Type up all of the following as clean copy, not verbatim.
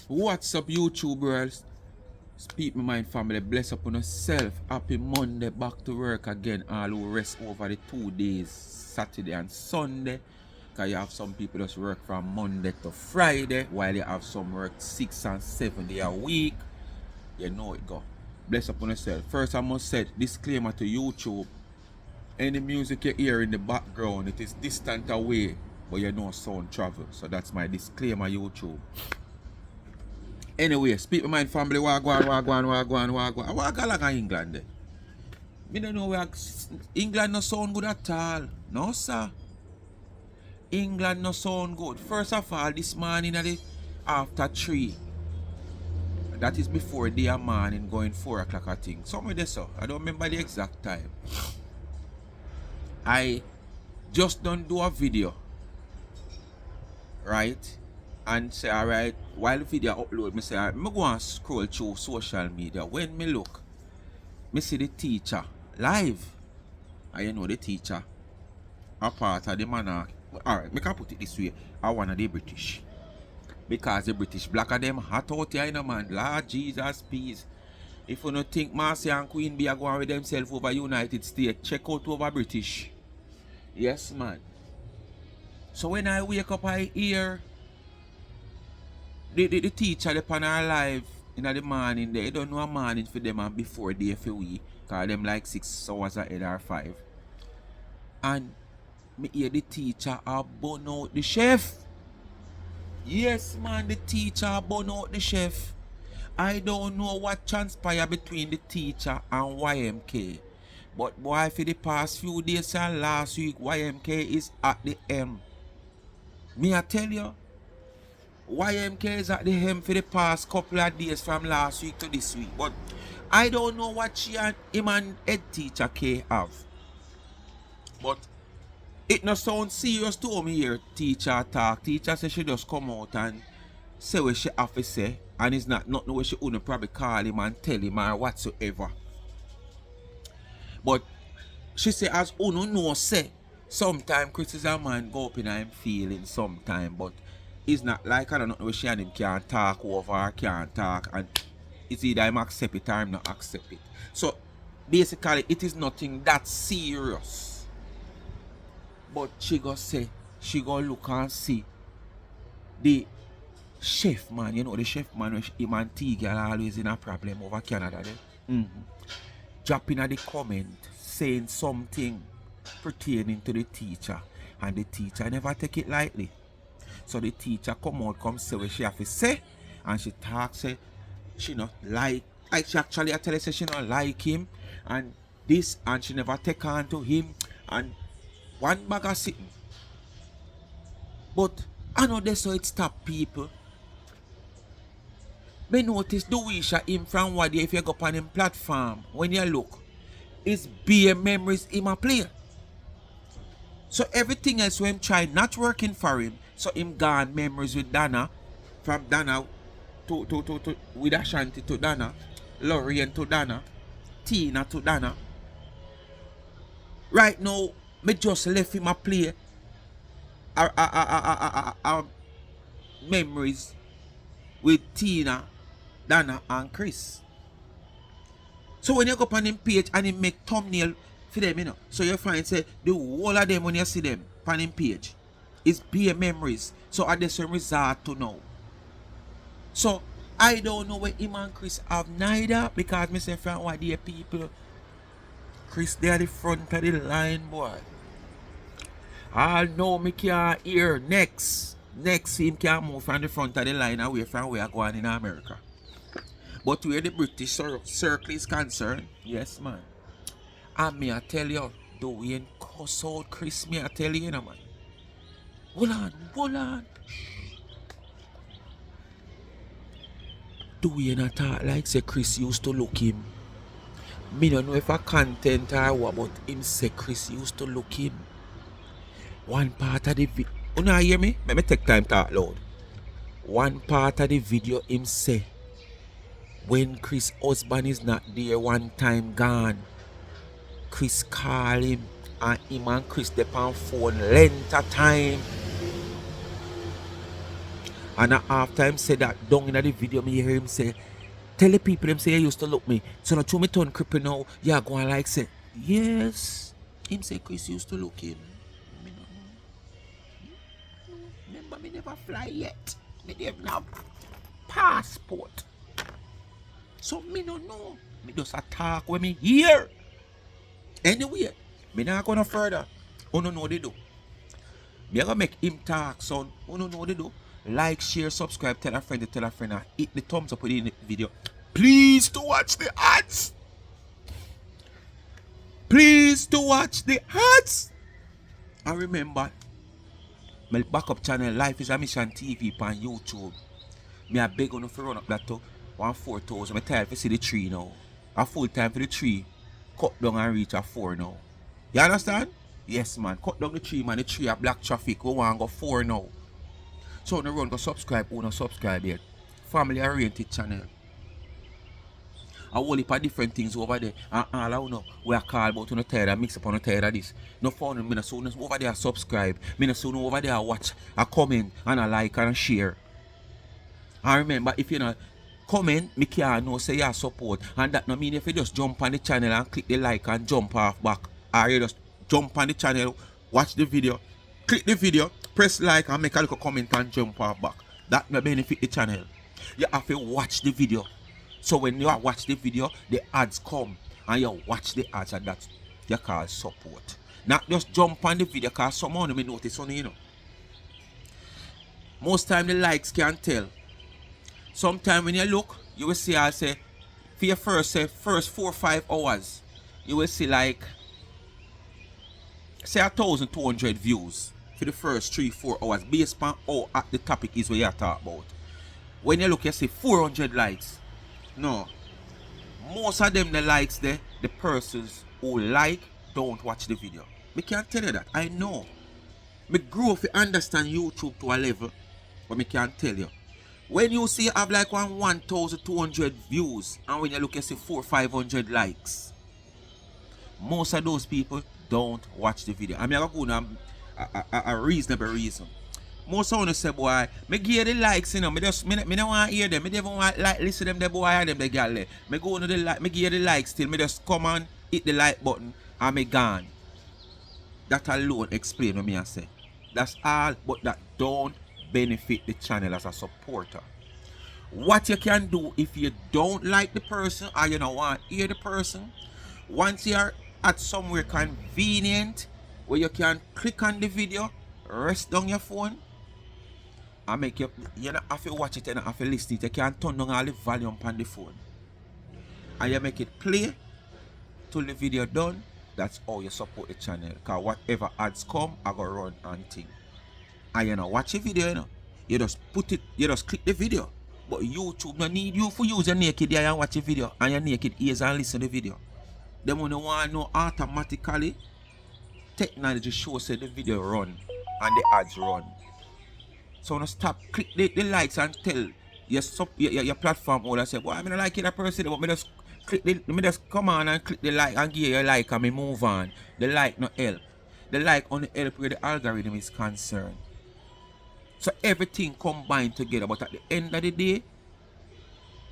What's up, YouTube world? Speak my mind family, bless upon yourself. Happy Monday, back to work again. All who rest over the 2 days, Saturday and Sunday. Because you have some people just work from Monday to Friday, while you have some work 6 and 7 days a week. You know it go. Bless upon yourself. First, I must say, disclaimer to YouTube. Any music you hear in the background, it is distant away, but you know sound travel. So that's my disclaimer, YouTube. Anyway, speak my mind family, wagwan. I go like England there. Me don't know where England no sound good at all. No sir. England no sound good. First of all, this morning at the after 3. That is before the morning going 4 o'clock I think. Somewhere there so. I don't remember the exact time. I just don't do a video. Right? And say, alright, while the video upload, me say, me go and scroll through social media. When me look, me see the teacher live. And you know the teacher, a part of the monarch. Alright, me can put it this way. I want the British. Because the British black of them hot out here, you know, man. Lord Jesus, peace. If you don't think Marcy and Queen Bee are going with themselves over United States, check out over British. Yes, man. So when I wake up, I hear the teacher they pan her live in the morning. They don't know a morning for them and before day for we. Cause them like 6 hours ahead or 5. And me hear the teacher burn out the chef. Yes man, the teacher burn out the chef. I don't know what transpired between the teacher and Y.M.K. But boy, for the past few days and last week, Y.M.K is at the M. Me I tell you, Y.M.K is at the hem for the past couple of days from last week to this week. But I don't know what she and him and head teacher K have. But it no sound serious to me here, teacher talk. Teacher say she just come out and say what she have to say. And it's not nothing what she wouldn't probably call him and tell him or whatsoever. But she say as Uno know say, sometimes criticism man go up in him feeling sometime, but it's not like I don't know what she and him can't talk over or can't talk, and it's either him accept it or him not accept it. So basically it is nothing that serious. But she go say, she go look and see the chef man, you know the chef man which him and T-girl always in a problem over Canada there. Dropping at the comment saying something pertaining to the teacher, and the teacher never take it lightly. So the teacher come out, come say what she have to say, and she talk say she not like she actually I tell her say she not like him and this, and she never take on to him and one bag of sitting. But I know that's how it stop people. Me notice the wish of him from what day if you go on him platform, when you look, it's bare memories him a play. So everything else when him try not working for him, so him gone memories with Dana, from Dana to with Ashanti to Dana, Lorraine to Dana, Tina to Dana. Right now, me just left him a play memories with Tina, Dana and Kris. So when you go up on him page and he make thumbnail for them, you know, so you find say the whole of them when you see them on him page is bare memories. So at this resort to now. So I don't know where him and Kris have neither, because me say from what dear people, Kris they are the front of the line, boy. I know me can't hear next him can move from the front of the line away from where I go on in America. But where the British circle is concerned, yes man. And me I tell you, the way in cuss out Kris, me I tell you, man. Hold on. The way in talk like say Kris used to look him. Me don't know if a content or what, but him say Kris used to look him. One part of the video, you know hear me? Let me take time to talk loud. One part of the video him say, when Kris' husband is not there one time gone, Kris call him and him and Kris dey on phone length of time. And after him say that down in the video, me hear him say, tell the people them say you used to look me. So now to me turn cripple now, yeah, go and like say, yes. Him say Kris used to look him. Me no know. Remember me never fly yet. Me never have passport. So me no know. Me just a talk when me hear. Anyway, me not go no further. Oh no they do. Me gonna make him talk, son. Oh no they do. Like, share, subscribe, tell a friend to tell a friend, and hit the thumbs up within the video. Please to watch the ads. Please to watch the ads. And remember, my backup channel Life is a Mission TV on YouTube. Me a beg on to run up that to 4,000. I'm tired to see the tree now. A full time for the tree. Cut down and reach a 4 now. You understand? Yes, man. Cut down the tree, man. The tree a black traffic. We want to go 4 now. So no run go subscribe. Who no subscribe yet? Family oriented channel. A whole heap of different things over there. And all I know, we are called about on the tired and mix up on the tired of this. No fun, me no soon over there subscribe. Me no soon over there watch, a comment and a like and a share. And remember, if you know comment, me can't know say you support. And that no mean if you just jump on the channel and click the like and jump off back. Or you just jump on the channel, watch the video, click the video, press like and make a little comment and jump off back. That may benefit the channel. You have to watch the video. So when you watch the video, the ads come and you watch the ads, and that's you call support. Not just jump on the video because someone may notice on you know. Most time the likes can tell. Sometimes when you look, you will see I say for your first 4 or 5 hours, you will see like say 1,200 views for the first 3-4 hours based on how at the topic is what you talk about. When you look, you see 400 likes. No. Most of them the likes there, the persons who like don't watch the video. Me can't tell you that. I know. Me grow up to understand YouTube to a level, but me can't tell you. When you see you have like 1,200 views and when you look you see 400-500 likes, most of those people don't watch the video. I mean, I'm going to a reasonable reason. Most of them say, boy, me give the likes, you know, me don't want to hear them. Me don't want like listen to them, the boy and them, the girl there. Me go to the like, me give the likes till me just come and hit the like button and me gone. That alone explain what me I say. That's all, but that don't benefit the channel as a supporter. What you can do if you don't like the person or you don't want to hear the person, once you're at somewhere convenient where you can click on the video, rest down your phone, and make you don't have to watch it and have to listen to it. You can turn down all the volume on the phone. And you make it play till the video done. That's how you support the channel. Because whatever ads come, I go run and thing. And you know, watch the video, you know. You just put it, you just click the video. But YouTube no need you for use your naked eye and watch the video. And your naked ears and listen to the video. Them when you want to know automatically, technology shows that the video run and the ads run. So when you stop, click the likes and tell your platform owner say, boy, I don't like that person, but me just click me just come on and click the like and give you a like and me move on. The like no help. The like only help where the algorithm is concerned. So everything combined together, but at the end of the day,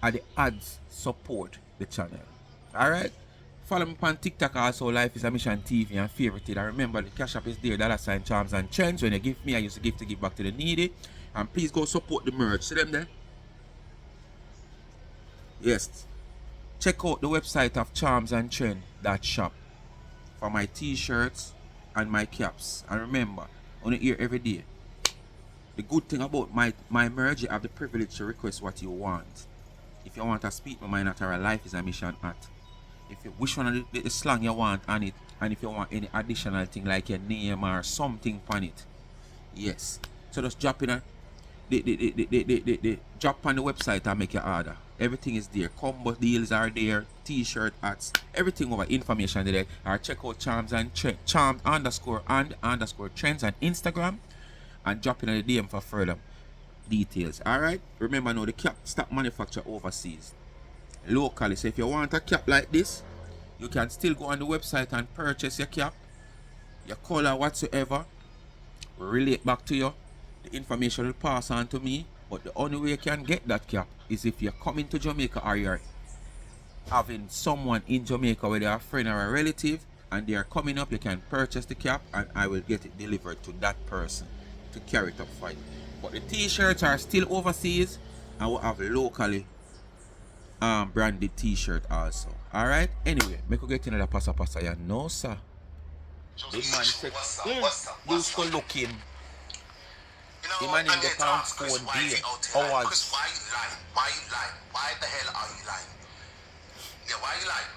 the ads support the channel. Alright? Follow me on TikTok also, Life is a Mission TV, and favorite it. And remember, the cash app is there, $ Charms and Trends. When you give me, I used to give back to the needy. And please go support the merch. See them there? Yes. Check out the website of Charms and Trend, that shop, for my t-shirts and my caps. And remember, on the ear every day. The good thing about my merch, you have the privilege to request what you want. If you want to speak my mind at our Life is a Mission at. If you which one of the slang you want on it, and if you want any additional thing like your name or something on it, yes. So just drop in drop on the website and make your order. Everything is there. Combo deals are there, t-shirt, hats, everything over information there. Or check out Charms and Charms _and_ Trends on Instagram and drop in the DM for further details. Alright? Remember now the cap stop manufacture overseas. Locally. So if you want a cap like this, you can still go on the website and purchase your cap, your color whatsoever, relate back to you. The information will pass on to me, but But the only way you can get that cap is if you're coming to Jamaica or you're having someone in Jamaica, whether a friend or a relative, and they are coming up, you can purchase the cap and I will get it delivered to that person to carry it up for you. But the t-shirts are still overseas and we'll have locally branded t-shirt also. Alright? Anyway, me could get another passa yeah. No sir. The man said used to look him. The man in the town phone day. Hours. Chris, why you lying? Why you lying? Why the hell are you lying? Yeah, why you lying?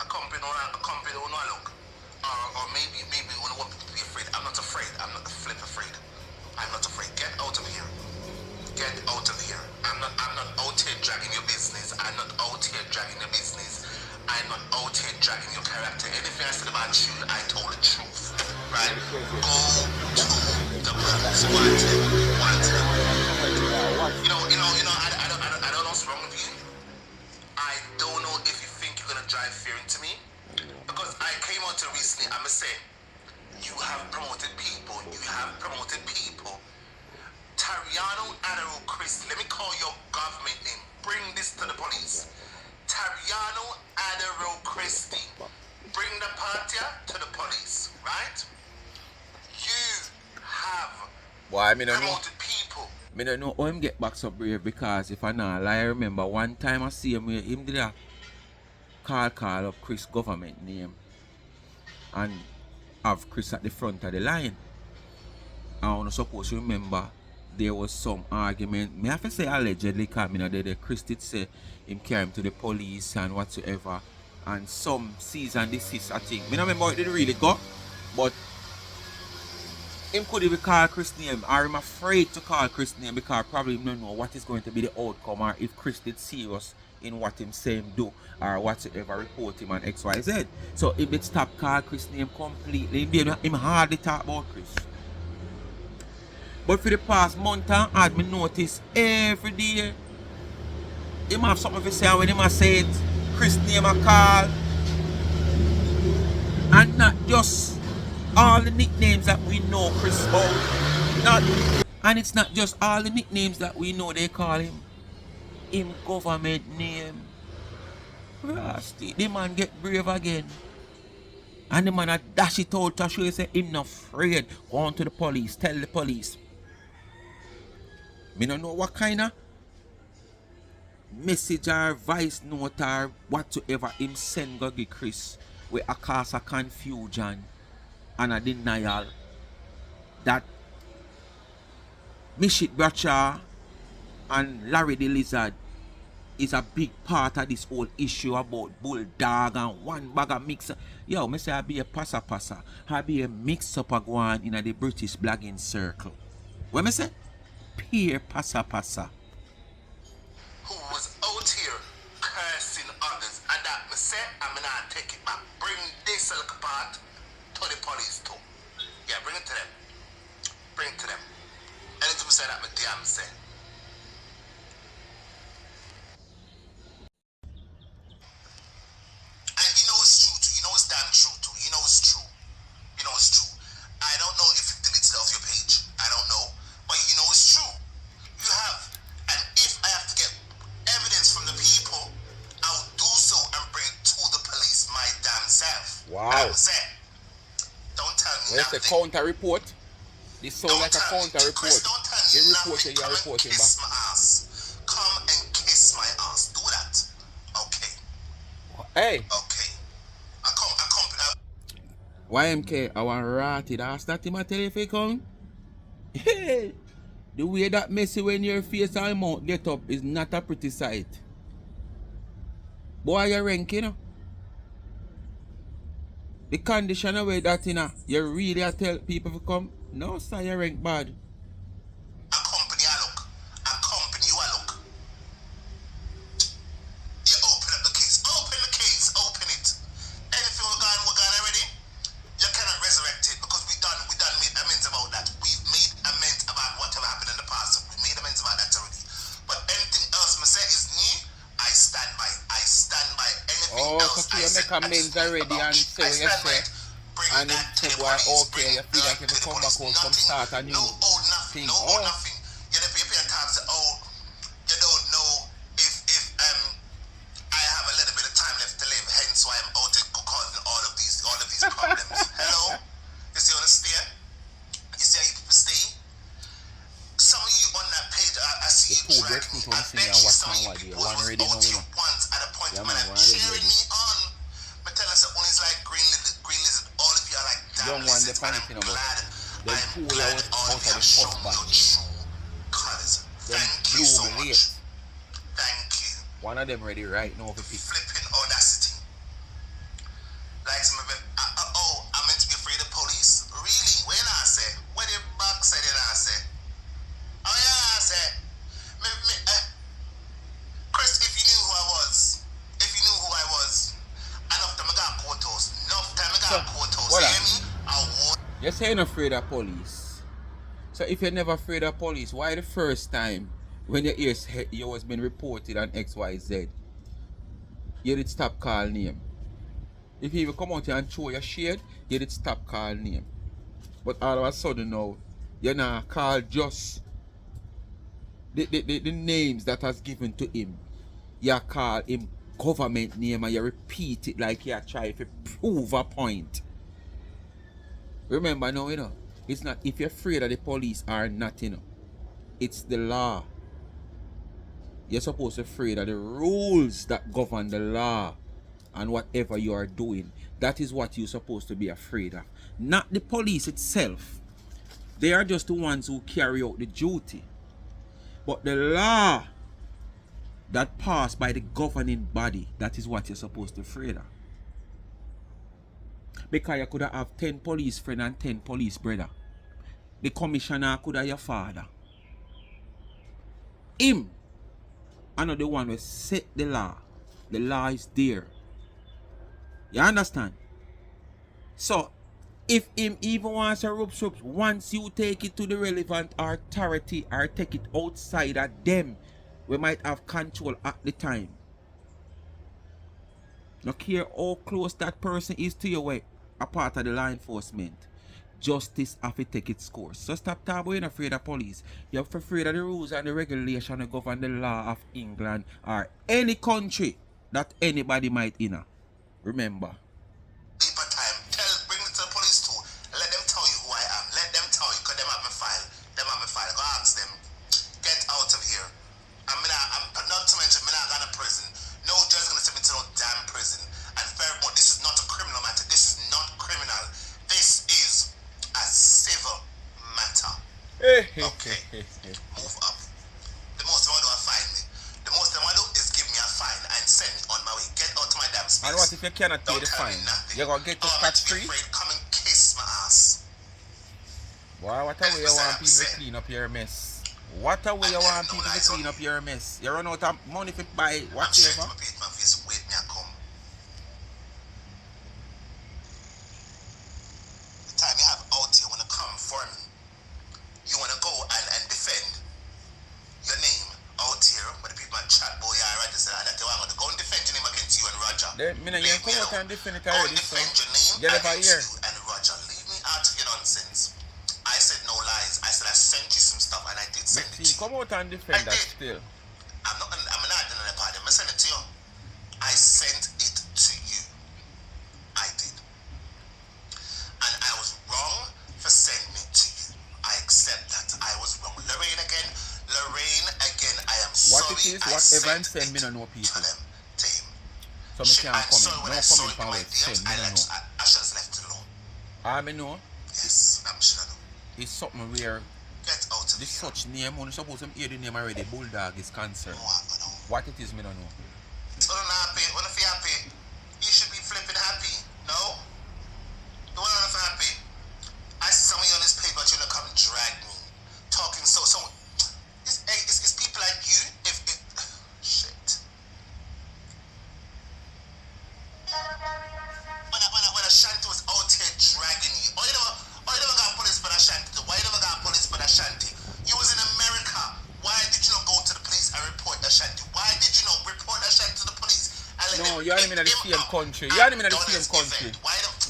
A company don't look. Or maybe you don't want to be afraid. I'm not afraid. I'm not the flip afraid. I'm not afraid. Get out of here. Get out of here. I'm not out here dragging your business. I'm not out here dragging your business. I'm not out here dragging your character. Anything I said about you, I told the truth. Right? Go to the police. Wanted. You know, I don't know what's wrong with you. I don't know if you think you're gonna drive fear into me. Because I came out to recently, I'ma say, you have promoted people. Tariano Adaro Kris, let me call your government name. Bring this to the police. Tariano Adaro Christie. Bring the party to the police, right? You have promoted people. I don't know how him get back so brave because if I not lie, I remember one time I see him did a call up Kris government name and have Kris at the front of the line. I don't suppose you remember there was some argument. Me have to say allegedly because me know the Kris did say him carry him to the police and whatsoever. And some cease and desist, I think. Me don't remember it didn't really go, but him could even call Kris name. I'm afraid to call Kris name because probably don't know what is going to be the outcome or if Kris did serious in what him say him do or whatsoever report him on XYZ. So if it stop call Kris name completely, him hardly talk about Kris. But for the past month and I had me notice every day him have something to say when him a say it, Kris name a call. And not just all the nicknames that we know Kris about. And it's not just all the nicknames that we know they call him. Him government name. Rusty, the man get brave again. And the man a dash it out to show you say him not afraid. Go on to the police, tell the police. Me don't know what kind of message or voice note or whatsoever him send go give Kris with a cause of confusion and a denial that Mishit Bradshaw and Larry the Lizard is a big part of this whole issue about bulldog and one bag of mix. Yo, me say I be a passa. I be a mix up a go on in the British blogging circle. What me say? Peer passa. Who was out here cursing others, and that me say I'm not take it back. Bring this little part to the police too. Yeah, bring it to them. Anything me say that me damn say. And you know it's true too. You know it's damn true too. You know it's true. I don't know if you deleted it off your page. I don't know. But you know it's true. You have. And if I have to get evidence from the people, I'll do so and bring it to the police my damn self. Wow. Don't tell me Where's nothing. the counter report? This sound like a counter report. Chris, don't tell me You report nothing. it, you're reporting Kiss back. my ass. Come and kiss my ass. Do that. Okay. Hey, Okay. Y.M.K, I want ratted ass that him a tell you if he come. Hey, the way that messy when your face and mouth get up is not a pretty sight. Boy, you rank, you know. The condition of way that, you know, you really a tell people to come. No, sir, you rank bad. A company I look. You open up the case. Open it. Anything we're gone already? You cannot resurrect it because we done made amends about that. We've made amends about whatever happened in the past. We made amends about that already. But anything else me say is new, I stand by. Anything else so you make amends already and say what you say. And then say, boy, okay, you feel like if you come back home, come start a new thing. Nothing. You pay see The you two dragging breadfruit me. I ones in bet there you watch some my of you one day. people One was ready now, out you here know. once at a point Yeah, man man, and one ready cheering ready. me on. But tell us that one is like green lizard. All of you are like damn Young one, the lizards, man. panic, I'm you know, but glad. them I'm two glad was all of out you of the have first shown your batch. true colors. Them Thank you blue so late. much. Thank you. One of them ready right now for pick. Flipping audacity. Like some of it. I'm meant to be afraid of police? Really? When I say? What the back said it I say? Oh yeah, I say. Kris, if you knew who I was, enough time I got quotas. So, what You up? hear me? I would. You're saying afraid of police. So if you're never afraid of police, why the first time when your ears you was been reported on XYZ, you did stop call name? If you even come out here and show your shade, you did stop call name. But all of a sudden now, you're not call just the names that has given to him. You call him government name and you repeat it like you try to prove a point. Remember now, it's not if you're afraid of the police or not, it's the law. You're supposed to be afraid of the rules that govern the law and whatever you are doing. That is what you're supposed to be afraid of. Not the police itself. They are just the ones who carry out the duty. But the law that passed by the governing body, that is what you're supposed to be afraid of. Because you could have 10 police friends and 10 police brother. The commissioner could have your father. Him, another one will set the law. The law is there. You understand? So, if him even wants a rope strips, once you take it to the relevant authority or take it outside of them, we might have control at the time. No care how close that person is to you, a part of the law enforcement. Justice have to take its course. So stop talking about you're not afraid of police. You're afraid of the rules and the regulation that govern the law of England or any country that anybody might in. Remember. Paper time. Bring me to the police too. Let them tell you who I am. Let them tell you, because them have my file. Go ask them. Get out of here. I'm not to mention, I'm not going to prison. No judge is going to send me to no damn prison. And furthermore, this is not a criminal matter. This is not criminal. This is a civil matter. Okay. Move up. The most they want to do is fine me. The most they want to do is give me a fine and send me on my way. Get out of my damn space. And what if you cannot pay the fine? You're going to get to scot free? Come and kiss my ass. Boy, what a way you want people to clean up your mess. What a way you want people to clean up your mess. You run out of money to buy whatever. Wait me, I come. The time you have out here want to come for me. You want to go and defend your name out here, but the people chat boy are registered that you want to go and defend your name against you and Roger. You come out and defend it already, so defend your name get over against here. you and Roger. Leave me out of your nonsense. I said no lies. I said I sent you some stuff and I did send it to you. Come out and defend that still. I'm not denying the party. I'm sending it to you. I sent it to you. I did. And I was wrong for sending it to you. I accept that. I was wrong. Lorraine again, I am What sorry. it is, whatever I'm saying, me don't know people. To him. So me can't come in. No comment from my where DMs, me don't know. I should have left it alone. Me know. Yes, I'm sure I know. It's something where Get out of this here. such name, only supposed to hear the name already, Bulldog is concerned. No. What it is, me don't know. So don't happy. When if you're happy, you should be flipping happy. No? You want to happy? I see some of you on this paper, but you're gonna come drag me. Talking so it's people like you. Shit. When Ashanti was out here dragging you, you never got police for Ashanti. Why you never got police for Ashanti? You was in America. Why did you not go to the police and report Ashanti? Why did you not report Ashanti to the police? No, you are in the same country. You are in the same country.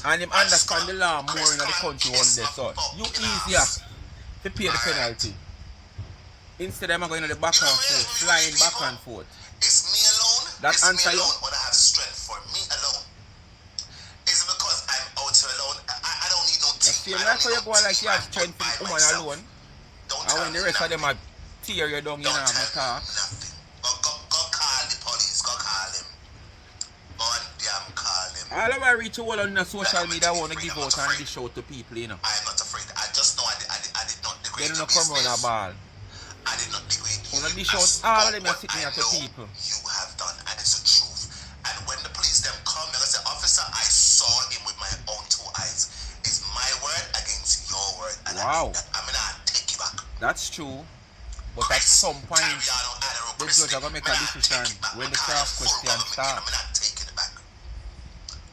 And him understand the law more in the country one day. So you easier to pay the penalty. Instead of going to the back and forth, flying back and forth. It's me alone. That it's answer me you? alone when I have strength for me alone. Is it because I'm out here alone? I don't need no team. See, that's how you go like you have strength for the woman alone. And when the rest of them are tear you down, you know, Don't I'm tell me talk. nothing. Go call the police. Go call him. Go and damn call him. All of I reach all on the Like, social I'm media, I mentally want to afraid. give I'm not out and afraid. dish out to people, you know. I am not afraid. I just know I did not Then degrade you your know come round a business. ball. I did not degrade you. Want to dish I out all of spoke them you what sitting I here to know people. you have done, and it's the truth. And when the police them come, they're gonna say, officer, I saw him with my own two eyes. It's my word against your word, and Wow. I'm gonna take you back. That's true. But at Chris, some point, Carriano, Adaro, the Chris, judge are going to make I'm a not decision take it back. when the Because cross full question government, I'm starts. not taking it back.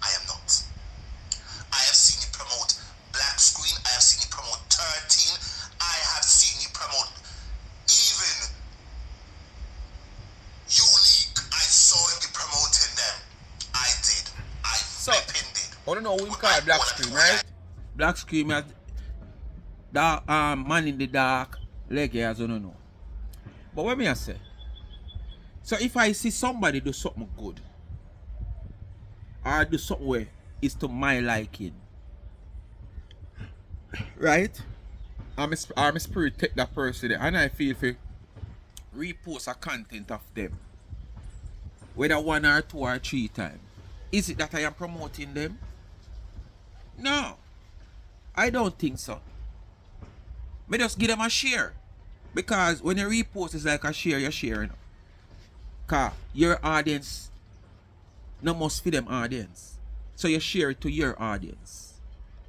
I am not. I have seen you promote Black Screen. I have seen you promote 13. I have seen you promote even Unique. I saw you promoting them. I did. I flipping did. I don't know what we call Black Scream, right? Black Scream is dark, man in the dark, leg as I don't know. But what me I say? So if I see somebody do something good, or do something where is to my liking, right? I'm a spirit take that person there, and I feel for repost a content of them, whether 1 or 2 or 3 times. Is it that I am promoting them? No, I don't think so. Me just give them a share. Because when you repost, it's like a share, you're sharing. Because your audience no must fit them audience. So you share it to your audience.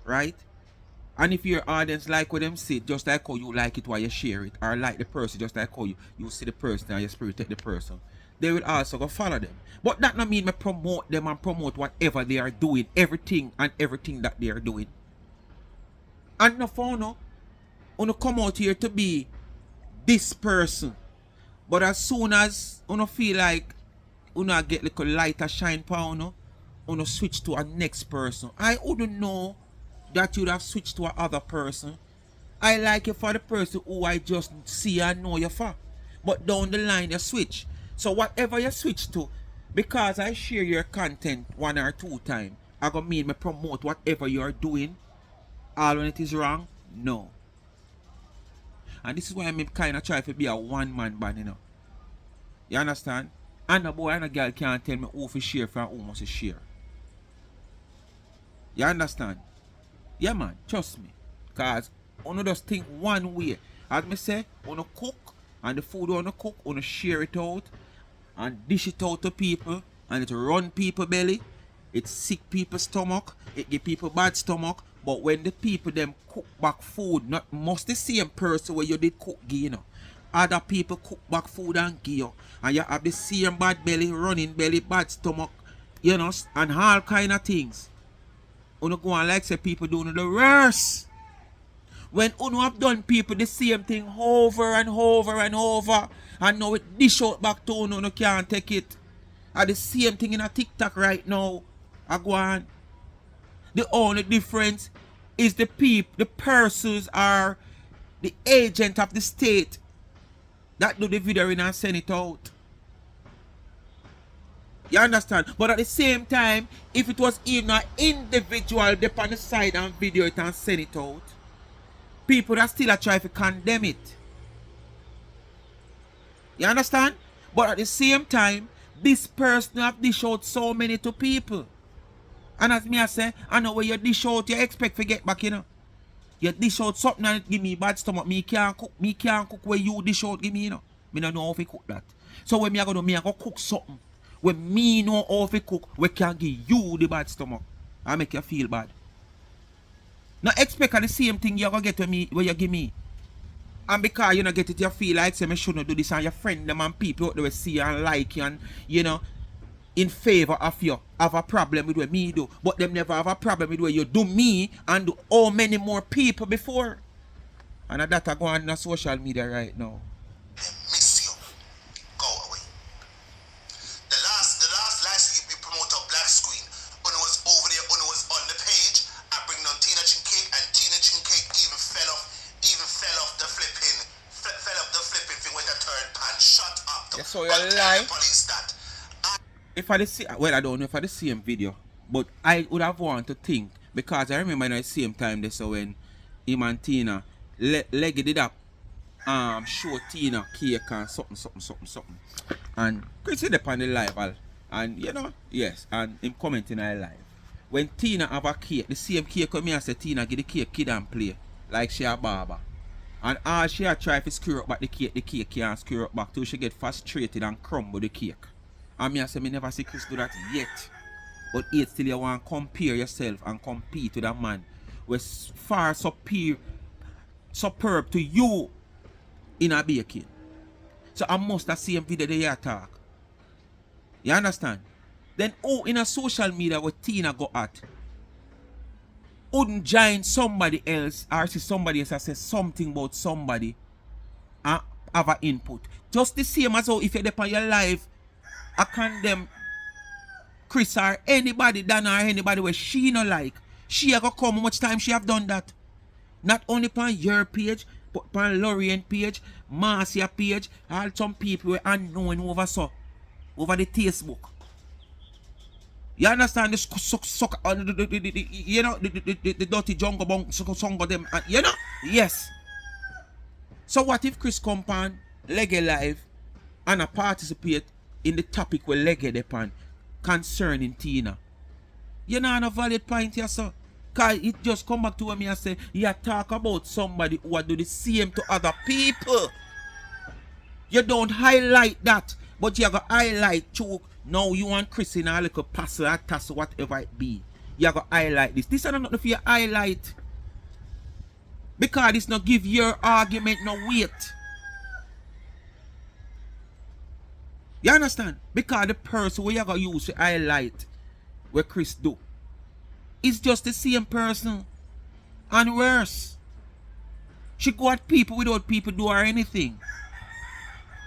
Right? And if your audience like what them say, just like how you like it while you share it, or like the person, just like how you see the person and your spirit take the person, they will also go follow them. But that not mean me promote them and promote whatever they are doing, everything that they are doing. And no for no, you come out here to be this person. But as soon as you feel like you get little light or shine power, you switch to a next person. I wouldn't know that you'd have switched to another person. I like you for the person who I just see and know you for. But down the line you switch. So whatever you switch to, because I share your content 1 or 2 times, I gonna mean me promote whatever you're doing, all when it is wrong? No. And this is why I'm kind of try to be a one-man band, you know. You understand? And a boy and a girl can't tell me who to share from who must share. You understand? Yeah, man, trust me. Because you just think one way. As me say, you cook, and the food you cook, you share it out, and dish it out to people, and it run people belly, it sick people's stomach, it give people bad stomach. But when the people them cook back food, not must the same person where you did cook give, you know. Other people cook back food and give you, and you have the same bad belly, running belly, bad stomach, you know, and all kind of things. You go on like say people doing the worst. When you have done people the same thing over and over and over, and now it dish out back to you can't take it. And the same thing in a TikTok right now. I go on. The only difference is the persons are the agent of the state that do the video and send it out. You understand? But at the same time, if it was even an individual dip on the side and video it and send it out, people that still try to condemn it. You understand? But at the same time, this person have dish out so many to people. And as me I say, I know when you dish out, you expect to get back, you know. You dish out something and it give me bad stomach. Me can't cook where you dish out give me, you know. Me don't know how to cook that. So when me I go do, me I go cook something. When me know how to cook, we can give you the bad stomach. I make you feel bad. Now expect the same thing you gonna get with me where you give me. And because you don't get it, you feel like say me shouldn't do this, and your friend them and people out there will see and like you and you know in favor of you have a problem with what me do. But them never have a problem with what you do me and do how many more people before. And that are going on social media right now. Miss you. Go away. The last license you promote of Black Screen, Uno was over there, Uno was on the page. I bring on Tina Chincake, and Tina Chincake even fell off the flipping thing with the third pan. Shut up. Yeah, so you lie. Police that. If I see, well, I don't know if I the same video, but I would have wanted to think, because I remember at the same time they saw when him and Tina legged it up show Tina cake and something. And Kris is up on the live, and you know, yes, and him commenting on live. When Tina have a cake, the same cake come here and say Tina give the cake kid and play like she a barber. And all she a try to screw up back the cake can't screw up back till she get frustrated and crumble the cake. And me I say me never see Kris do that yet. But yet still you want to compare yourself and compete with a man was far superb to you in a baking. So I must have seen video they talk. You understand? Then in a social media where Tina go at, wouldn't join somebody else or see somebody else and say something about somebody and have an input. Just the same as how if you're on your life, I condemn Kris or anybody done or anybody where she no like. She have come how much time she have done that. Not only on your page, but on Lorraine page, Marcia page, all some people were unknown over the Facebook. You understand this you know the dirty jungle bong song of them, you know? Yes. So what if Kris come on Legge Live and I participate in the topic where Legge depend concerning Tina? You know no valid point here, sir. Cause it just come back to me and say, you talk about somebody who do the same to other people. You don't highlight that, but you gotta highlight to now you and Kris in a little passer or tassel, whatever it be. You gotta highlight this. This is not nothing for you highlight. Because this not give your argument no weight. You understand? Because the person where you gotta use to highlight what Kris do, it's just the same person. And worse. She go at people without people do her anything.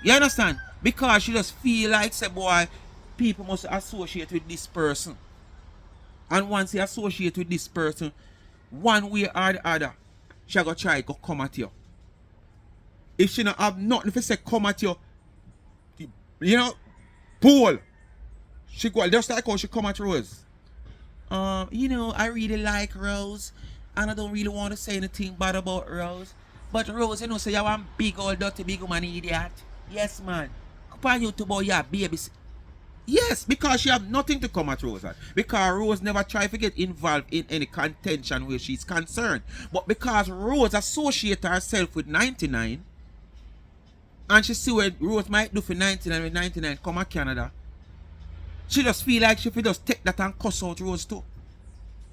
You understand? Because she just feel like, say, boy, people must associate with this person. And once they associate with this person, one way or the other, she go try to come at you. If she not have nothing to say come at you, you know, Paul, she go just like how she come at Rose. You know, I really like Rose, and I don't really want to say anything bad about Rose. But Rose, you know, say you want big old dirty big woman idiot. Yes, man. Come on YouTube about your babies. Yes, because she have nothing to come at Rose at. Because Rose never tried to get involved in any contention where she's concerned. But because Rose associates herself with 99, and she see what Rose might do for 99 with 99 come to Canada, she just feel like she just take that and cuss out Rose too.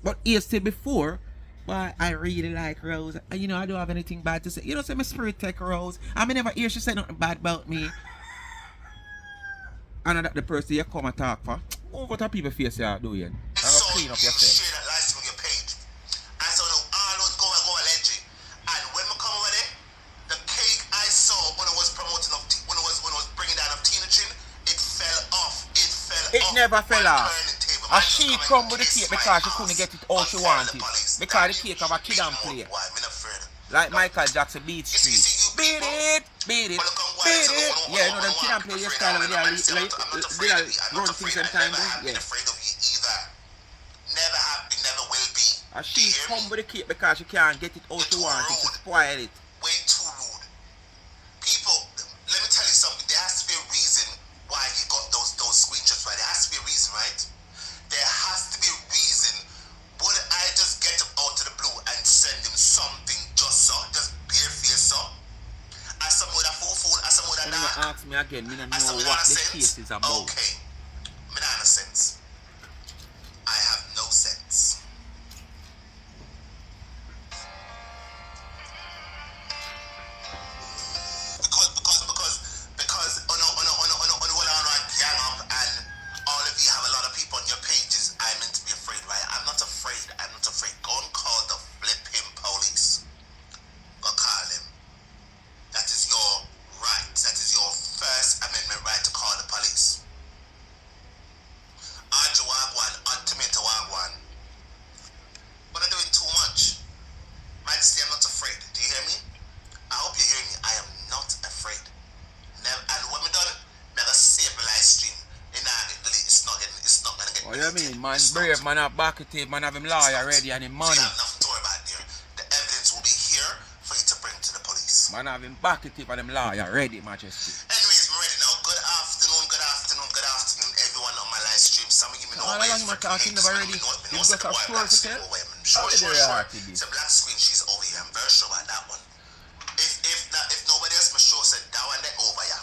But years till before, but I really like Rose. And you know, I don't have anything bad to say. You know, say my spirit take Rose. I never hear she say nothing bad about me. And that the person you come and talk for. Oh, what are people face you are doing? I gotta clean up yourself. Share that live stream on your page. And so all those go alleged. And when we come over there, the cake I saw when I was promoting when I was bringing down of Tina Chin, it fell off. It never fell off. And she come with the cake because she couldn't get it all she wanted. Because the cake have a kid and play. Like Michael Jackson beat Street. Beat it. Yeah, you know them kid and play your style when they are run things sometimes. Yeah. Never have been, never will be. And she come with the cake because she can't get it all she wanted to spoil it. Way too rude. People, let me tell you something. There has to be a reason why he got those screenshots right. There has to be a reason, right? There has to be a reason. Would I just get him out of the blue and send him something just bare face so? As someone that fool, as someone that not ask me again, me don't know what the case is about. Okay. Me not have sense. I have no sense. Because on gang up and all of you have a lot of people on your pages, I'm meant to be afraid, right? I'm not afraid. Go and call the flipping police. Go call them. That is your right. That is your First Amendment right to call the police. Arja Wagwan, Tomato Wagwan. But I'm doing too much. Majesty, I'm not afraid. Do you hear me? I hope you hear me. I am not afraid. Never, and when we're done, never save the live stream. It's not gonna get. What do you mean, man? Brave man, have back at it, man, have him lawyer ready and him money. So you have nothing to worry about there. The evidence will be here for you to bring to the police. Man have him back it for them lawyer ready, Majesty. Anyways, I'm ready now. Good afternoon, everyone on my live stream. Some of you know All along my talking never ready. You got a story to tell? Sure. It's a black screen, she's over here. I'm very sure about that one. If nobody else, I'm sure said that one there over here.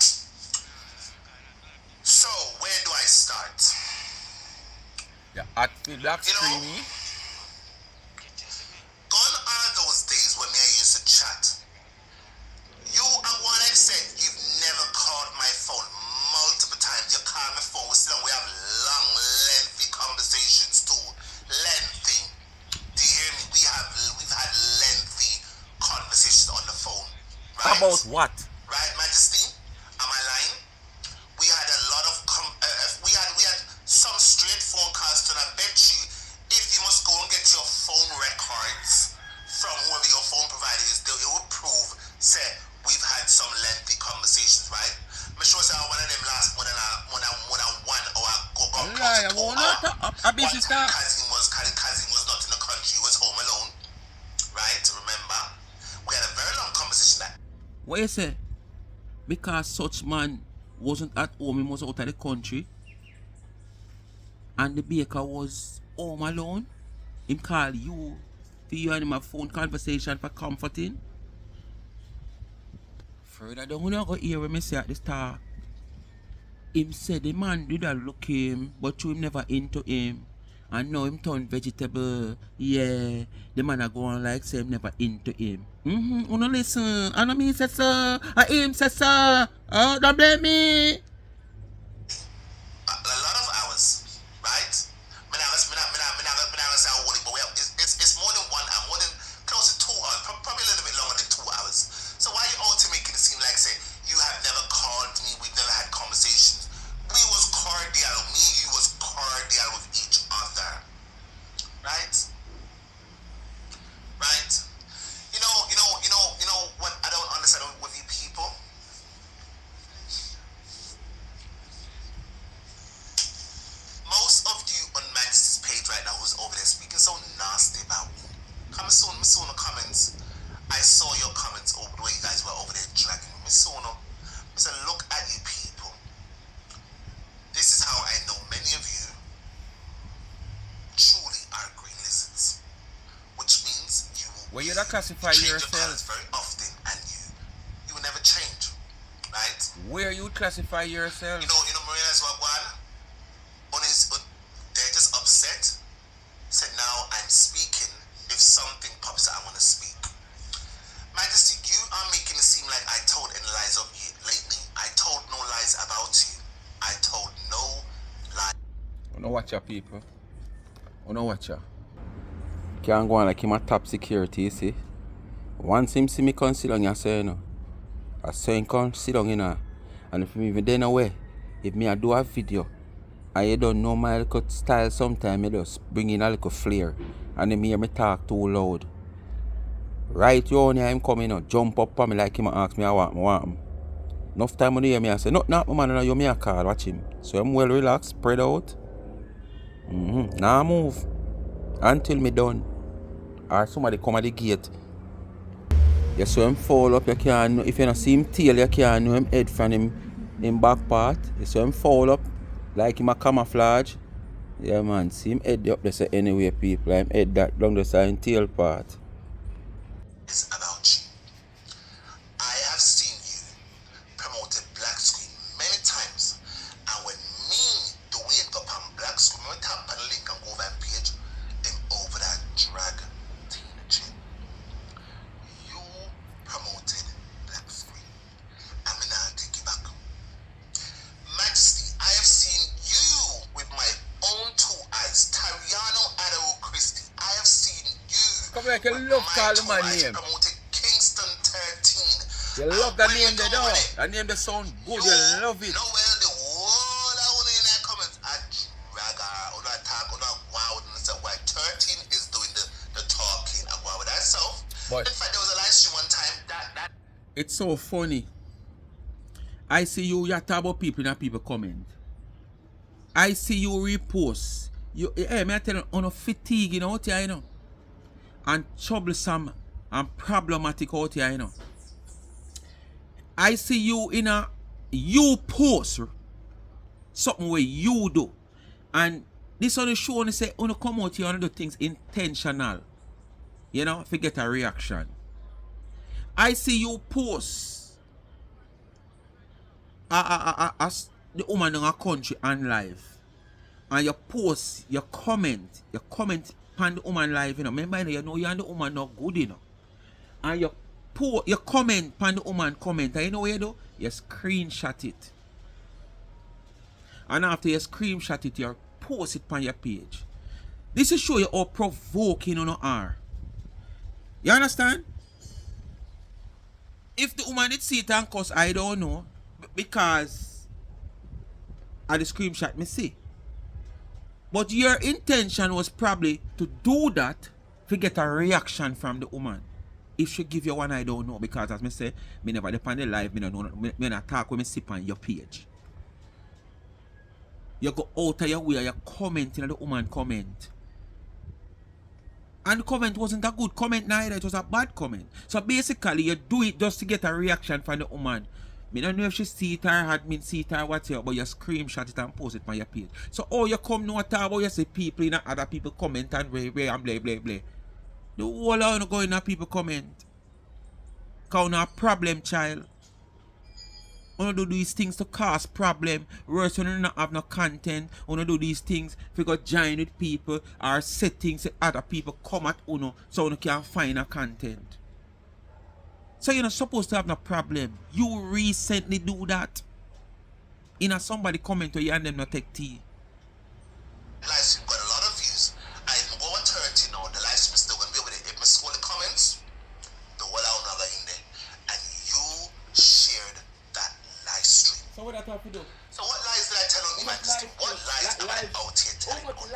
So, where do I start? Yeah, at the black screen. Gone are those days when me I used to chat. You at one extent, you've never called my phone multiple times. You call my phone, we have long, lengthy conversations too. Lengthy. Do you hear me? We've had lengthy conversations on the phone. Right? About what? Right, Majesty? Am I lying? We had a lot of we had some straight phone calls, and I bet you if you must go and get your phone records from whoever your phone provider is, it will prove say we've had some lengthy conversations, right? I'm sure say one of them last more than 1 hour go close to 2 hours. Cousin was not in the country, he was home alone. Right? Remember? We had a very long conversation that What you say? Because such man wasn't at home, he was out of the country. And the baker was home alone. Him call you for you and him a phone conversation for comforting. Further down, you not go hear what me say at the start. Him said the man did a look him, but you him never into him. And now him turn vegetable. Yeah, the man a go on like say him never into him. Uno listen. I know me say so. I him say so. Oh, don't blame me. a lot of hours, right? Me not say how old it, but it's more than 1 hour, more than close to 2 hours, probably a little bit longer than 2 hours. So why you all to making it seem like say you have never called me, we've never had conversations? We was cordial, you was cordial with each other, right? Right? You know what I don't understand with you people. Most of you on Majesty's page right now who's over there speaking so nasty about me. Come soon, Miss Sona comments. I saw your comments over the way you guys were over there dragging me. Miss Sona, I said, look at you people. This is how I know many of you truly are green lizards. Which means you will Well, you don't classify change your yourself. colors very often and you will never change. Right? Where you classify yourself? You know Marina's Wagwan? They're just upset. Said now I'm speaking. If something pops out, I want to speak. Majesty, you are making it seem like I told any lies of you lately. I told no lies about you. I told no lies. I don't watch your people. I don't watch ya. Can't go on like him a top security, you see. Once him see me come sit down, you say, you know. I say him come sit down, you know. And if me even then away, if me I do a video, and you don't know my little style sometimes, you just bring in a little flair. And then me hear me talk too loud. Right you on here, him come in, jump up on me like him and ask me I want him. Enough time when you hear me, I say, no, my man, you me a call, watch him. So I'm well relaxed, spread out. Now move. Until me done. Or somebody come at the gate. You saw him fall up, you can't know. If you don't see him tail, you can't know him head from him back part. You saw him fall up. Like him a camouflage. Yeah man, see him head up there so anyway people. Him head that down the side tail part. It's about you. I have seen you promoted Black Screen many times. And when me the Y.M.K on Black Screen, when we tap on the link and go over that page, them over that drag Tina Chin. You promoted Black Screen. I'm gonna take you back. Majesty, I have seen you with my own 2 eyes. Tariano Adaro Christie. I have seen you. Come like you love call my name. Promoted Kingston 13. You love that name there though. That name that sound good, you love it. No, well, the whole I want in that comments, I drag her, or I talk, or I wow, and say, why 13 is doing the talking, and wow, with herself. But in fact, there was a live stream one time that it's so funny. I see you talk about people and people comment. I see you repost. Hey, me I tell you, on a fatigue, you know, out here, you know. And troublesome and problematic out here, you know. I see you in a you post something where you do. And this on the show and say, "Wanna come out here and do things intentional. You know, if you get a reaction." I see you post as the woman in a country and live. And you post, you comment on the woman live, you know. Remember, you know you and the woman not good, you know. And you comment on the woman comment, and you know what you do? You screenshot it. And after you screenshot it, you post it on your page. This is show you how provoking you are. You understand? If the woman did see it and cuss, I don't know. Because of the screenshot me see. But your intention was probably to do that to get a reaction from the woman. If she give you one, I don't know. Because as me say, me never depend on the live, me not talk when me sip on your page. You go out of your way, you commenting on the woman comment. And the comment wasn't a good comment neither, it was a bad comment. So basically, you do it just to get a reaction from the woman. Me don't know if she see it or admin see it or whatever, but you screenshot it and post it on your page. So you come now talk about you see people in other people comment and blah and blah blah blah. The whole of you go in people comment. Cause you a problem child. You do these things to cause problem. Worse when you not have no content. You do these things if you go join with people or settings that other people come at you so you can find a content. So you're not supposed to have no problem. You recently do that. In a somebody comment where you and them not take tea. Live stream got a lot of views. I go on 30 now, the live stream is still going to be able to, if I scroll the comments, the whole out now in there. And you shared that live stream. So what I have to do? So what lies did I tell on you, Majesty? What lies am I out here telling on you?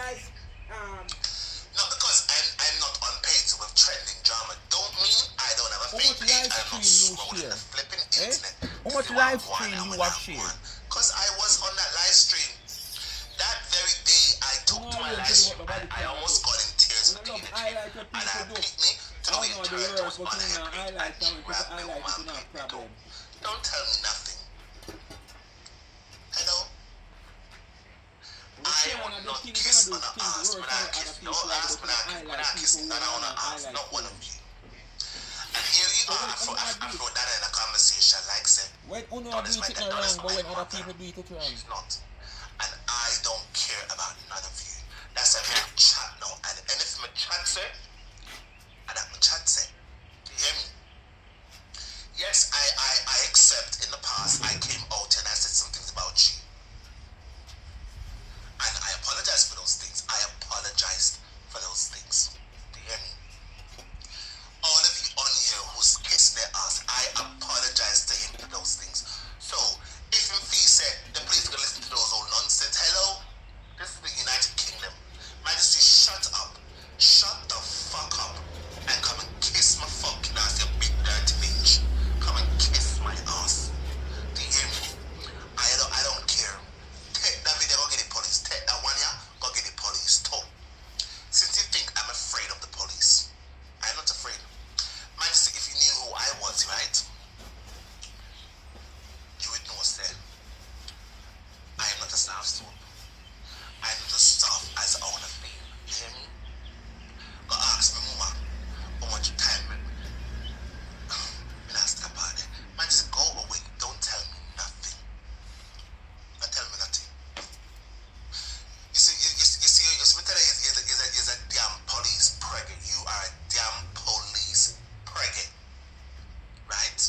No, because I'm not on page with trending drama. Don't mean I don't have a fake page. I'm not scrolling the flipping internet. How much live stream you have shared? Because I was on that live stream. That very day I took to my live stream and I almost got in tears with the energy. And I picked me to the way it turned was on the head and she grabbed me with my pinnacle. Don't tell me nothing. Hello? I would not kiss on the ass when I kiss. No ass when I kiss. None on the ass. Not one of you. And here you are for that in a conversation like say, when uno do it wrong, but when other people do it wrong. It's not. And I don't care about none of you. That's a chat now. And anything my chat say, and that my chat say. You hear me? Yes, I accept in the past I came out and I said some things about you. And I apologize for those things. I apologized for those things. Do you hear me? All of you on here who's kissed their ass, I apologize to him for those things. So, if him fee said the police are going to listen to those old nonsense, hello? This is the United Kingdom. Majesty, shut up. Shut the fuck up. And come and kiss my fucking ass, you big dirty bitch. Come and kiss my ass. Do you hear me? I don't care. Take that video, go get the police. Take that one, yeah, go get the police too. Since you think I'm afraid of the police, I'm not afraid. Majesty, if you knew who I was, right, you would know, sir. I am not a soft soul. I am not as soft as I want to feel. You hear me? Go ask me, Mama, how much time, man. Not stop out there. Man, just go away. Don't tell me nothing. Don't tell me nothing. You see, you're a damn police preggy. You are a damn police preggy. Right?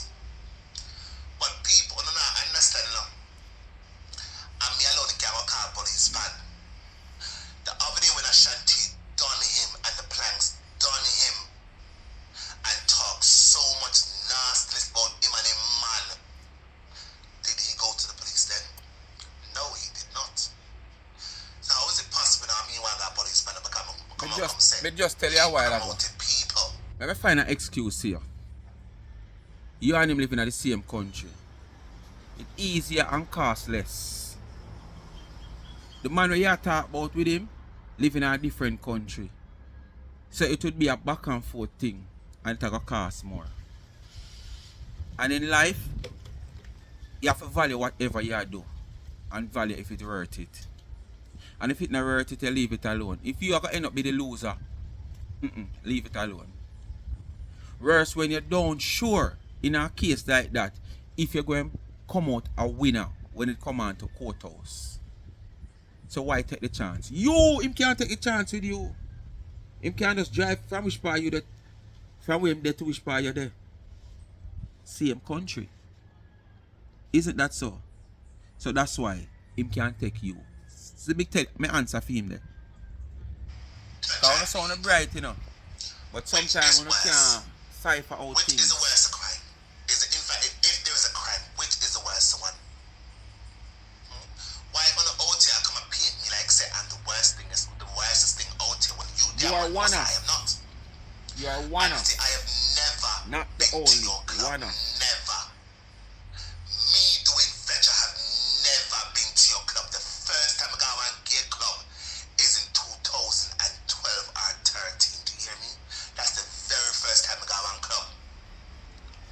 But people, no, I understand now. And me alone can't call police fan. The other day when Ashanti done him and the planks done him and talk so much nastiness about him and him man, did he go to the police then? No, he did not. So how is it possible now me want that police man to come Me just tell you a while ago. People. Let me find an excuse here. You and him living in the same country. It's easier and cost less. The man where you talk about with him living in a different country. So it would be a back and forth thing and it will cost more. And in life, You have to value whatever you do and value if it's worth it. And if it's not worth it, you leave it alone. If you are going to end up be the loser, leave it alone. Whereas when you don't sure in a case like that, if you're going to come out a winner when it come on to courthouse. So why take the chance? Him can't take the chance with you. Him can't just drive from which part you there, from where him there to which part you there. Same country. Isn't that so? So that's why him can't take you. So me answer for him there. Cause I sound bright, you know. But sometimes when you can't cipher out Which things. is the worst crime? Is it, in fact, if there is a crime, which is the worst one? Why on the OT I come and paint me like say I'm the worst thing, the worstest thing out here when You are one of. I am not. You are one of. I have never not the been only to your club. one of. Never. Me doing fetch, I have never been to your club. The first time I got one gay club is in 2012 or 13. Do you hear me? That's the very first time I got one club.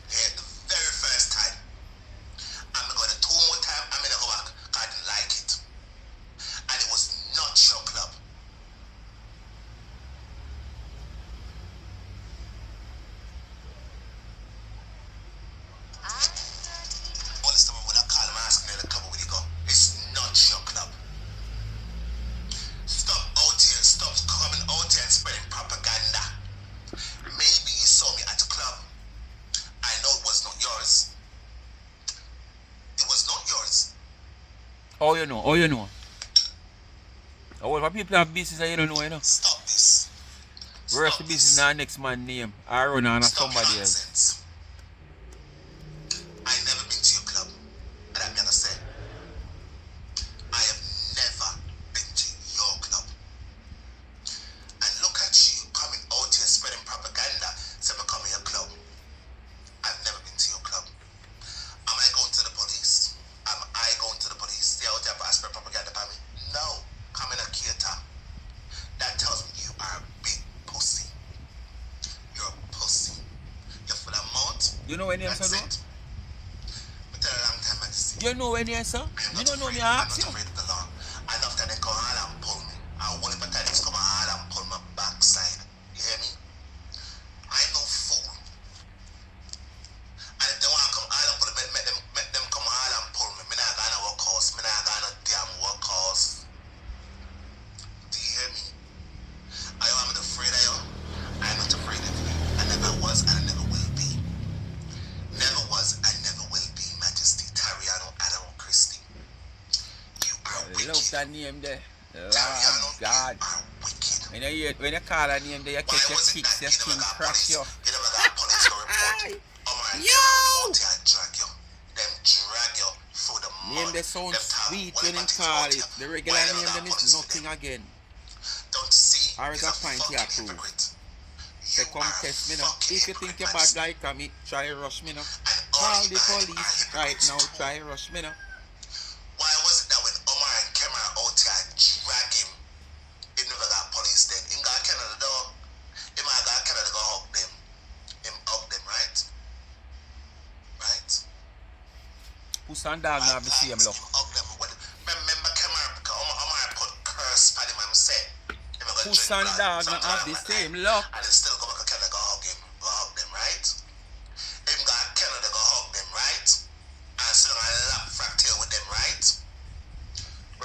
Yeah, the very first time. I'm going to 2 more times. I'm going to go back. I didn't like it. And it was not your club. All this time when I call him asking me the club where you go. It's not your club. Stop out here. Stop coming out here and spreading propaganda. Maybe you saw me at a club. I know it was not yours. It was not yours. Oh, you know. Oh, you know. Oh, well, people have business and you don't know, you know. Stop this. Where's the business in our next man name? I run on Stop somebody else. nonsense. I never been to your club. And I'm gonna say, I have never been to your club. And look at you coming out here spreading propaganda, say become your club. I've never been to your club. Am I going to the police? Am I going to the police? Stay out there and spread propaganda by me? No. Come in a cater. That tells me you are a big pussy. You're a pussy. You're full of mouth. You know when you That's answer it. But tell a long time I see. You know when you answer? You don't know me, I ask you. I'm not afraid of the law. And after they come all and pull me, I want if the come all and pull my backside. You hear me? I'm no fool. And if they want to come all and pull me, make them come all and pull me. Me not gonna work house. Me not gonna damn work house. Do you hear me? Are you afraid of you? I'm not afraid of you. I never was and I never will be. Never was and never will be, Majesty Tariano Adam Christie. You are I wicked. love that name there. Tariano, Lord God. you are wicked. When you call that name there, you catch your kicks, your skin cracks you. You never got police to report. Yo! Drag you. Them drag you through the mud. Name they sound Them talk sweet well when you about call it. it. The regular Why never name got then is police with nothing them? again. Don't see. Or is He's a a point you fucking approve. hypocrite. Say You come are a test me now. fucking If you think you hypocrite, bad like me, try rush me now. And all Call you the are police hypocrites right now, too. try rush me now. Why was it that when Omar and Kemar out here drag him, he never got police then? Him got Canada though. Him got Canada go hug them. Him hug them, right? Right? Puss and dog now have the same look. Him hug them. Remember Kemar, because Omar put curse on him and said, Puss and dog now have the same look. and then still go back to Canada go hug him, go hug them, right? Him got Canada go hug them, right? And still gonna lap fractal with them, right?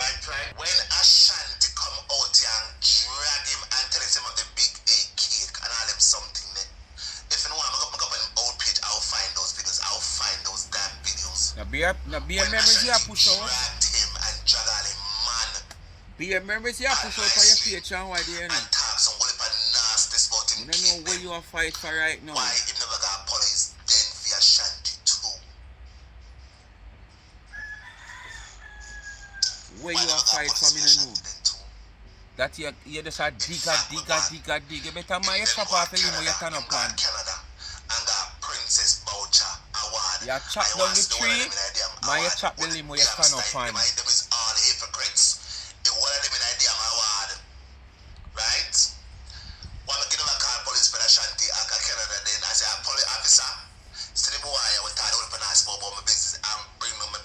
Right. When Ashanti come out here and drag him and tell him some of the big A cake and all them something there. If you know I'm going to go on an old page, I'll find those videos. I'll find those damn videos. Now be a memories you push out. Dragged him and drag all him man. Be a memories you push out for your page and why there you know. And talk some whole heap of nasty about him. You don't know where you are fight for right now. Why him never got police then for Ashanti too. Where you are fight for me no know. That you just a dig. You better my shop off the limo you turn up on. Canada and got Princess Boucher award. You chop down the tree, my you chop the limo you turn up on. Them is all hypocrites. It one of them in idea my award. Right? One give them a call police for Ashanti and Canada then I say police officer, still the boy I will tell you if I spoke about my business and bring me my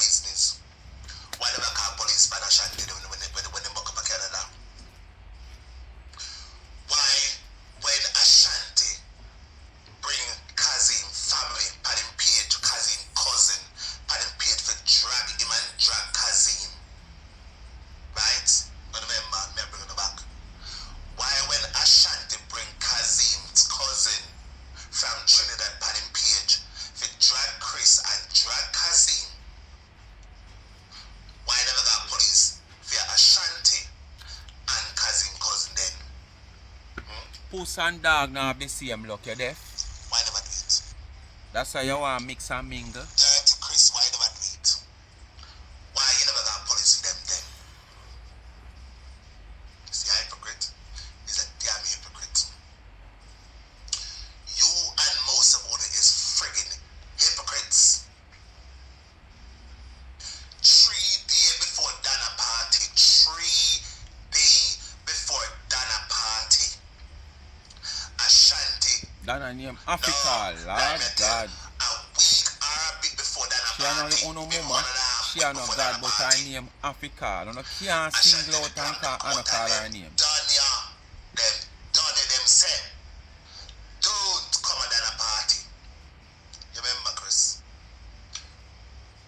puss and dog now have the same look, you deaf? Why never do it? That's why you want to mix and mingle. Dirty Kris, why never do it? Why you never got police for them then? See, a hypocrite is a damn hypocrite. You and most of it is friggin' hypocrites. 3 days before Dana party, 3 days before Dana party, Ashanti. Dana name Africa, Lord God. A week or a bit before Dana She are party. not the only mama. She are not God, but her name Africa. No, can't single out and call her name. Done ya. Them done it them say. Don't come at Dana party. You remember, Kris?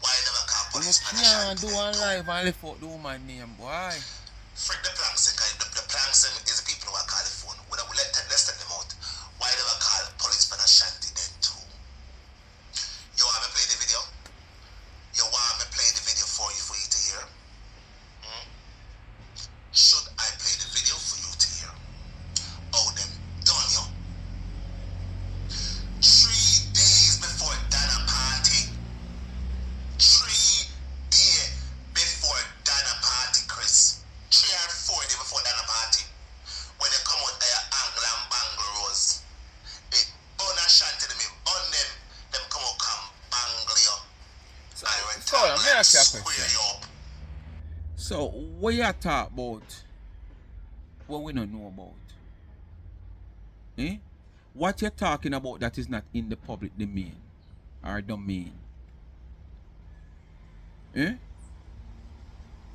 Why you never call You police? can't do one live and lift out the woman name, boy. Frick the planks, the planks is the people who are calling the phone. Let's take them out. Why never call police for Ashanti then too? You want me play the video? You want me play the video for you to hear? Should I play the video for you to hear? Oh, them done you. 3 days before Dana party. 3 days before Dana party, Kris. 3 or 4 days before Dana party. When they come out there, angle and bangle rose. It burn Ashanti them, burn them come out, come bangle you. So, let me ask you a Square question. you up. So, what you talk about? What we don't know about? Eh? What you're talking about that is not in the public domain or domain? Eh?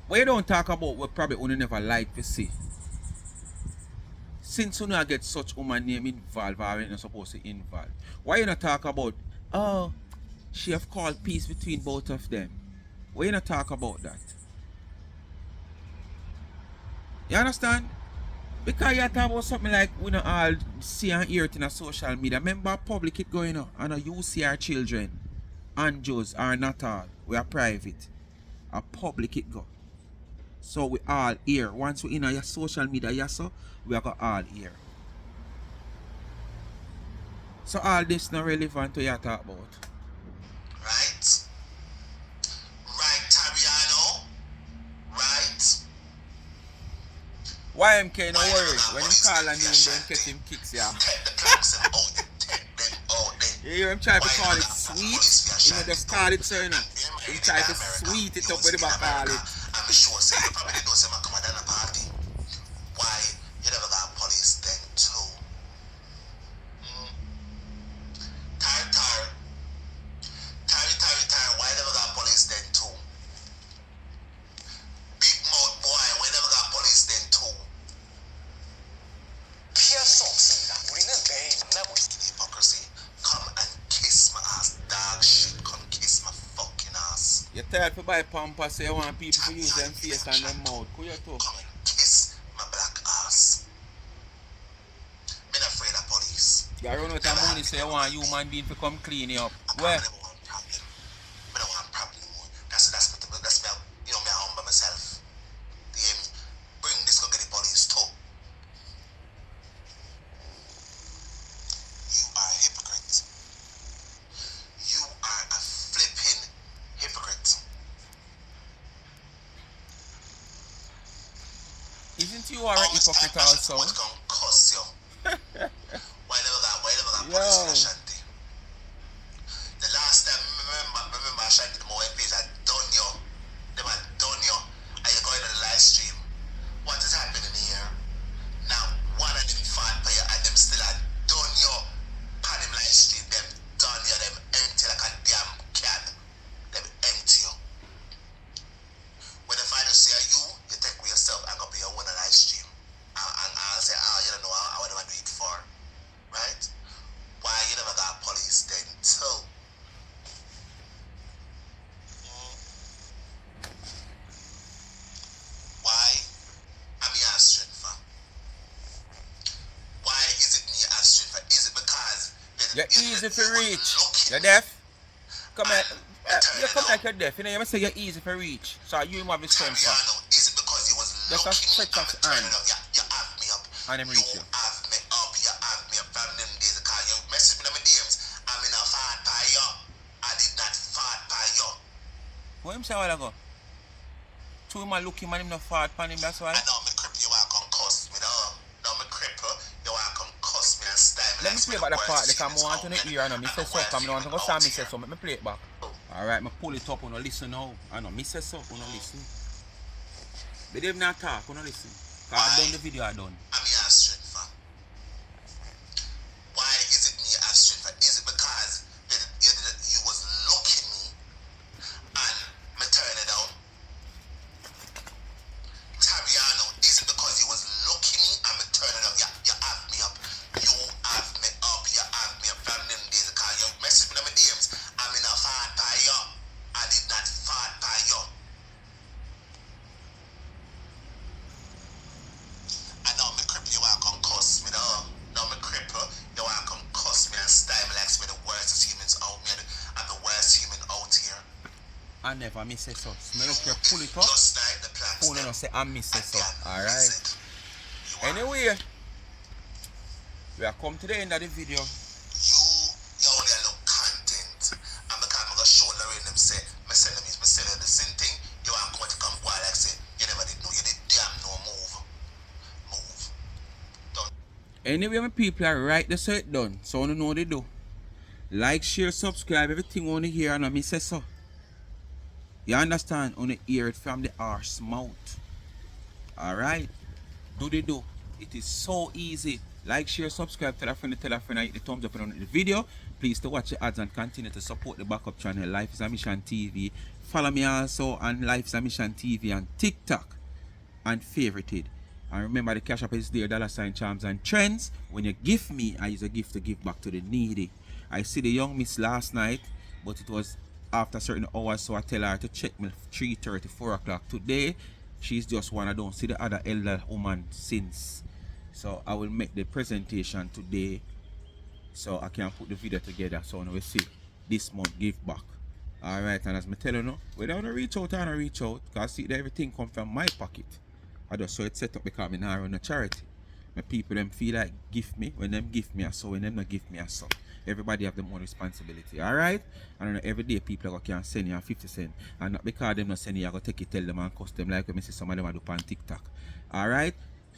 What you don't talk about, we probably only never like to see. Since you not get such woman name involved or you're not supposed to involve, why you not talk about, oh, she have called peace between both of them? Why you not talk about that? You understand? Because you talk about something like we not all see and hear it in a social media. Remember public it going on and you see our children and Joes are not all. We are private. A public it go. So we all hear. Once we in your social media, yes, so we are go all hear. So all this not relevant to you talk about. Right? Right, Tariano? Right? Y.M.K. no worry. When him call a name, then catch him kicks ya. Take the planks them out. Take them out there. You hear him try to Why call you it not got sweet? police for He not Ashanti? just call it so, you know. He try to sweet it up with the back call it. I'm sure say you probably didn't know say come at a party. Why you never got police then too? Tired. Why you never got police then too? Big mouth boy, why you never got police then too? 피할 수 없습니다. 우리는 매일 만나고 있습니다. Hypocrisy. Come and kiss my ass, dog shit. Come kiss my fucking ass. You tired to buy pampers, so you want people to use them face and them mouth. Who you talk? Come and kiss my black ass. Me not afraid of police. You run out of money, so you want human being to come clean you up. Where? I never want problem. I don't want problem anymore. That's me. You know me. I humble myself. You hear me? Bring this go get the police too. You are a hypocrite. You are a flipping hypocrite. Isn't you are a hypocrite also? What's gonna cost you? Why never got Yo. police in Ashanti? The last time remember Ashanti the mobile page had done you. Them had done you. And you're going on the live stream. What is happening here? Now one of them fought for you and them still had done you. Pan them live stream, them done you, them empty like a damn can. Them empty you. When they find you see you take with yourself and go pay your own live stream. And I'll say, you don't know what I do it for. Right? Why you never got police then too? Why am I asking for? Why is it me asking for? Is it because You're easy to reach. You're deaf? Come here. You come like you're deaf. You know, you must say you're easy to reach. So you have the same for. Is it because you was Just a looking stretch at of me turning hand. up? You have me up. And them reach you. You have me up. You What him say a while ago? Two him a look him and him no fart pan him, that's why. I know me crip, you want come cuss me now. Now me crip, you want come cuss me and style me. Let me play back the part because I want to hear and me say so. Because I want to go say me say so. Let me play it back. Alright, me pull it up, you listen now. I know, me say so, you listen. But they not talk, you listen. Because I done the video, I done. I'm here strength for. Why is it me as strength for? Is it because you was looking me and me turn it down? Taviano, is it because you was looking me and me turn it down? You have me up. You have me up. You have me up from them days. Because you message me in my DMs. I'm in a fart by you. I did not fart by you. I know me crip, you want come cuss me though. Now me crip, you want come cuss me and style me like me the worst humans out me. I'm the worst human out here. I never miss it so. Smell up your pull it up. Just like the plants. Pull it up, say I miss it so. Alright. You Anyway, we are come to the end of the video. you only allow content. And because I'm gonna show Lorraine them say, me send them the same thing. You want to come go like say, you never did know, you did damn no move. Anyway, my people are right, the set done. So you know what they do. Like, share, subscribe, everything on here and I say so. You understand? On the hear it from the arse mouth. Alright? Do they do? It is so easy. Like, share, subscribe, tell a friend, and hit the thumbs up on the video. Please to watch the ads and continue to support the backup channel Life is a Mission TV. Follow me also on Life is a Mission TV on TikTok and favorite it. And remember the cash app is there, $ charms and trends. When you give me, I use a gift to give back to the needy. I see the young miss last night, but it was after certain hours, so I tell her to check me 3:30, 4 o'clock. Today, she's just one. I don't see the other elder woman since. So I will make the presentation today so I can put the video together. So now we see this month give back. Alright, and as I tell you now, we don't reach out and reach out, because see that everything come from my pocket. I just saw it set up because I now run a charity. My people them feel like give me, when them give me a so, when them not give me a so. Everybody have their own responsibility, alright? And every day people can send you 50 cents. And not because them not send you, I go take it, tell them and cost them like when I see some of them I do on TikTok. Alright?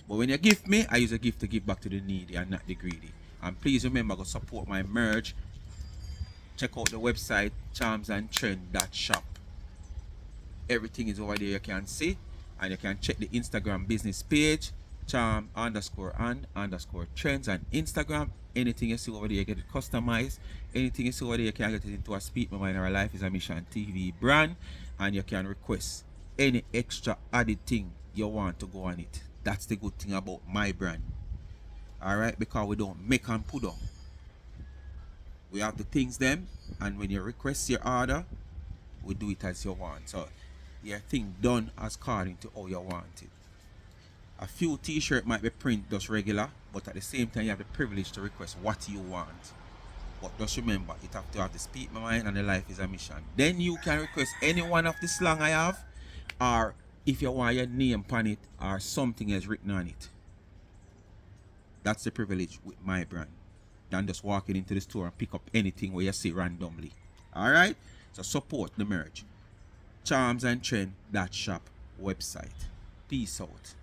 But when you give me, I use a gift to give back to the needy and not the greedy. And please remember to support my merch. Check out the website charmsandtrend.shop. Everything is over there you can see. And you can check the Instagram business page, charm_and_trends on Instagram. Anything you see over there, you get it customized. Anything you see over there, you can get it into a Speak My Mind or a Life is a Mission TV brand. And you can request any extra added thing you want to go on it. That's the good thing about my brand. Alright, because we don't make and put on. We have the things them, and when you request your order, we do it as you want. So your thing done as according to how you want it. A few t-shirt might be print just regular, but at the same time you have the privilege to request what you want. But just remember, it have to have the Speak My Mind and the Life is a Mission. Then you can request any one of the slang I have, or if you want your name on it or something else written on it. That's the privilege with my brand. Than just walking into the store and pick up anything where you see randomly. Alright? So support the merch. Charmsandtrend.shop website. Peace out.